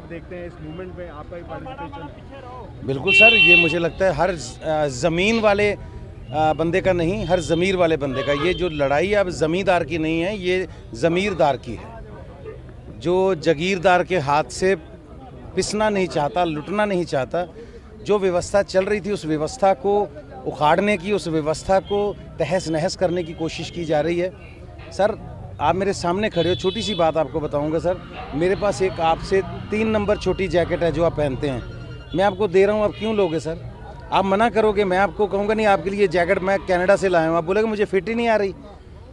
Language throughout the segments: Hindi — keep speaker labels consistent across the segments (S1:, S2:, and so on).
S1: आप देखते हैं इस मूवमेंट में आपका भी पार्टिसिपेशन?
S2: बिल्कुल सर, ये मुझे लगता है हर ज़मीन वाले बंदे का नहीं, हर ज़मीर वाले बंदे का। ये जो लड़ाई है अब ज़मींदार की नहीं है, ये ज़मीरदार की है, जो जगीरदार के हाथ से पिसना नहीं चाहता, लुटना नहीं चाहता। जो व्यवस्था चल रही थी उस व्यवस्था को उखाड़ने की, उस व्यवस्था को तहस नहस करने की कोशिश की जा रही है। सर आप मेरे सामने खड़े हो, छोटी सी बात आपको बताऊंगा सर। मेरे पास एक आपसे 3 नंबर छोटी जैकेट है जो आप पहनते हैं, मैं आपको दे रहा हूँ, आप क्यों लोगे सर? आप मना करोगे, मैं आपको कहूँगा नहीं आपके लिए जैकेट मैं कनाडा से लाया हूँ, आप बोलोगे मुझे फिट ही नहीं आ रही।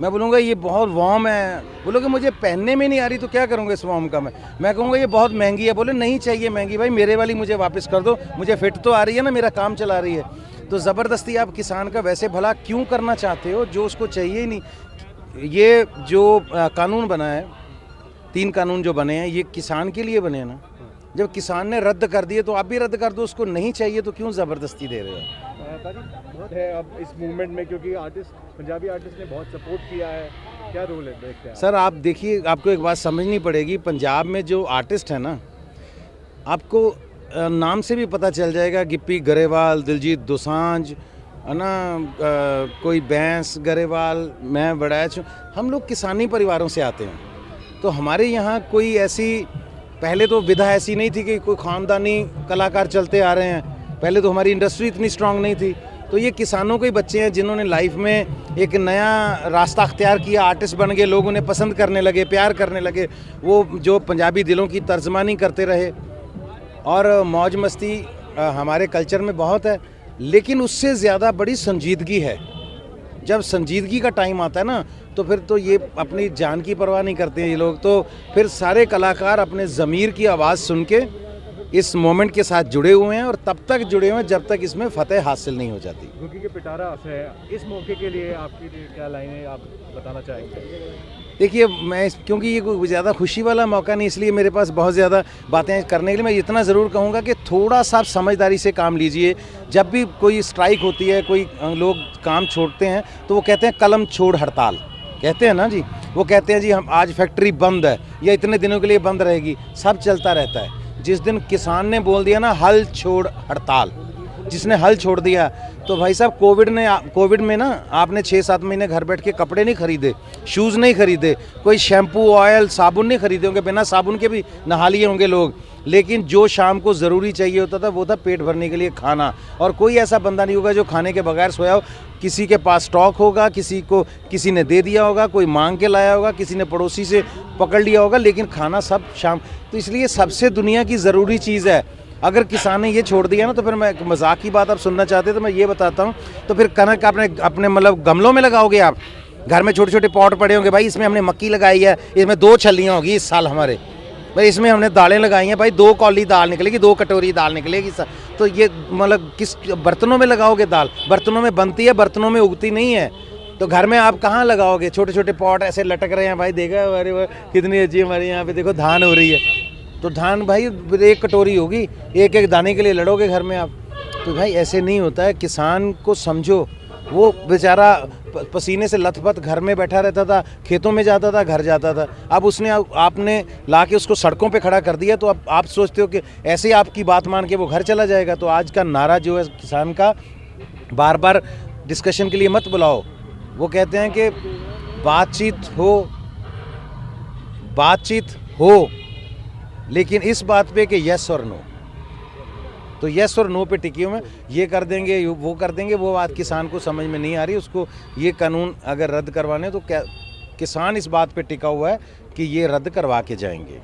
S2: मैं बोलूँगा ये बहुत वार्म है, बोलोगे मुझे पहनने में नहीं आ रही, तो क्या करूँगा इस वार्म का मैं कहूँगा ये बहुत महंगी है, बोले नहीं चाहिए महंगी भाई, मेरे वाली मुझे वापस कर दो, मुझे फिट तो आ रही है ना, मेरा काम चला रही है। तो ज़बरदस्ती आप किसान का वैसे भला क्यों करना चाहते हो जो उसको चाहिए ही नहीं। ये जो कानून बना है, 3 कानून जो बने हैं, ये किसान के लिए बने हैं ना। जब किसान ने रद्द कर दिए तो आप भी रद्द कर दो, उसको नहीं चाहिए तो क्यों ज़बरदस्ती दे रहे हो?
S1: बहुत है अब इस मूवमेंट में, क्योंकि आर्टिस्ट, पंजाबी आर्टिस्ट ने बहुत सपोर्ट किया है, क्या रोल है देखते हैं
S2: सर? आप देखिए, आपको एक बात समझनी पड़ेगी, पंजाब में जो आर्टिस्ट है ना, आपको नाम से भी पता चल जाएगा, गिप्पी गरेवाल, दिलजीत दोसांझ है ना, कोई बैंस गरेवाल, मैं बड़ैच, हम लोग किसानी परिवारों से आते हैं। तो हमारे यहाँ कोई ऐसी, पहले तो विधा ऐसी नहीं थी कि कोई ख़ानदानी कलाकार चलते आ रहे हैं, पहले तो हमारी इंडस्ट्री इतनी स्ट्रांग नहीं थी। तो ये किसानों के बच्चे हैं जिन्होंने लाइफ में एक नया रास्ता अख्तियार किया, आर्टिस्ट बन गए, लोग उन्हें पसंद करने लगे, प्यार करने लगे, वो जो पंजाबी दिलों की तर्जमानी करते रहे, और मौज मस्ती हमारे कल्चर में बहुत है। लेकिन उससे ज़्यादा बड़ी संजीदगी है। जब संजीदगी का टाइम आता है ना, तो फिर तो ये अपनी जान की परवाह नहीं करते हैं ये लोग। तो फिर सारे कलाकार अपने ज़मीर की आवाज़ सुन के इस मोमेंट के साथ जुड़े हुए हैं, और तब तक जुड़े हुए हैं जब तक इसमें फतेह हासिल नहीं हो जाती।
S1: गुग्गी के पिटारा से इस मौके के लिए आपकी क्या लाइनें आप बताना चाहेंगे?
S2: देखिए, मैं क्योंकि ये कोई ज़्यादा खुशी वाला मौका नहीं, इसलिए मेरे पास बहुत ज़्यादा बातें करने के लिए, मैं इतना ज़रूर कहूँगा कि थोड़ा सा समझदारी से काम लीजिए। जब भी कोई स्ट्राइक होती है, कोई लोग काम छोड़ते हैं, तो वो कहते हैं कलम छोड़ हड़ताल, कहते हैं ना जी। वो कहते हैं जी हम आज फैक्ट्री बंद है या इतने दिनों के लिए बंद रहेगी, सब चलता रहता है। जिस दिन किसान ने बोल दिया ना हल छोड़ हड़ताल, जिसने हल छोड़ दिया, तो भाई साहब कोविड में ना आपने 6-7 महीने घर बैठ के कपड़े नहीं खरीदे, शूज़ नहीं खरीदे, कोई शैम्पू ऑयल साबुन नहीं खरीदे होंगे, बिना साबुन के भी नहा लिए होंगे लोग। लेकिन जो शाम को ज़रूरी चाहिए होता था वो था पेट भरने के लिए खाना। और कोई ऐसा बंदा नहीं होगा जो खाने के बगैर सोया हो। किसी के पास स्टॉक होगा, किसी ने दे दिया होगा, कोई मांग के लाया होगा, किसी ने पड़ोसी से पकड़ लिया होगा, लेकिन खाना सब शाम। तो इसलिए सबसे दुनिया की ज़रूरी चीज़ है। अगर किसान ने ये छोड़ दिया ना, तो फिर मैं मजाक की बात आप सुनना चाहते तो मैं ये बताता हूँ, तो फिर कनक अपने मतलब गमलों में लगाओगे आप? घर में छोटे छोटे पॉट पड़े होंगे, भाई इसमें हमने मक्की लगाई है, इसमें 2 छलियाँ होगी इस साल हमारे, भाई इसमें हमने दालें लगाई हैं, भाई 2 कौली दाल निकलेगी, 2 कटोरी दाल निकलेगी। तो ये मतलब किस बर्तनों में लगाओगे दाल? बर्तनों में बनती है, बर्तनों में उगती नहीं है। तो घर में आप कहाँ लगाओगे? छोटे छोटे पॉट ऐसे लटक रहे हैं, भाई देखा अरे कितनी अच्छी हमारे यहाँ पे देखो धान हो रही है। तो धान भाई 1 कटोरी होगी, एक एक दाने के लिए लड़ोगे घर में आप। तो भाई ऐसे नहीं होता है। किसान को समझो, वो बेचारा पसीने से लथपथ घर में बैठा रहता था, खेतों में जाता था, घर जाता था। अब आपने ला के उसको सड़कों पे खड़ा कर दिया, तो अब आप सोचते हो कि ऐसे ही आपकी बात मान के वो घर चला जाएगा। तो आज का नारा जो है किसान का, बार बार डिस्कशन के लिए मत बुलाओ। वो कहते हैं कि बातचीत हो लेकिन इस बात पे कि यस और नो। तो यस और नो पे टिकी हूँ मैं। ये कर देंगे, वो कर देंगे, वो बात किसान को समझ में नहीं आ रही। उसको ये कानून अगर रद्द करवाने तो क्या, किसान इस बात पे टिका हुआ है कि ये रद्द करवा के जाएंगे।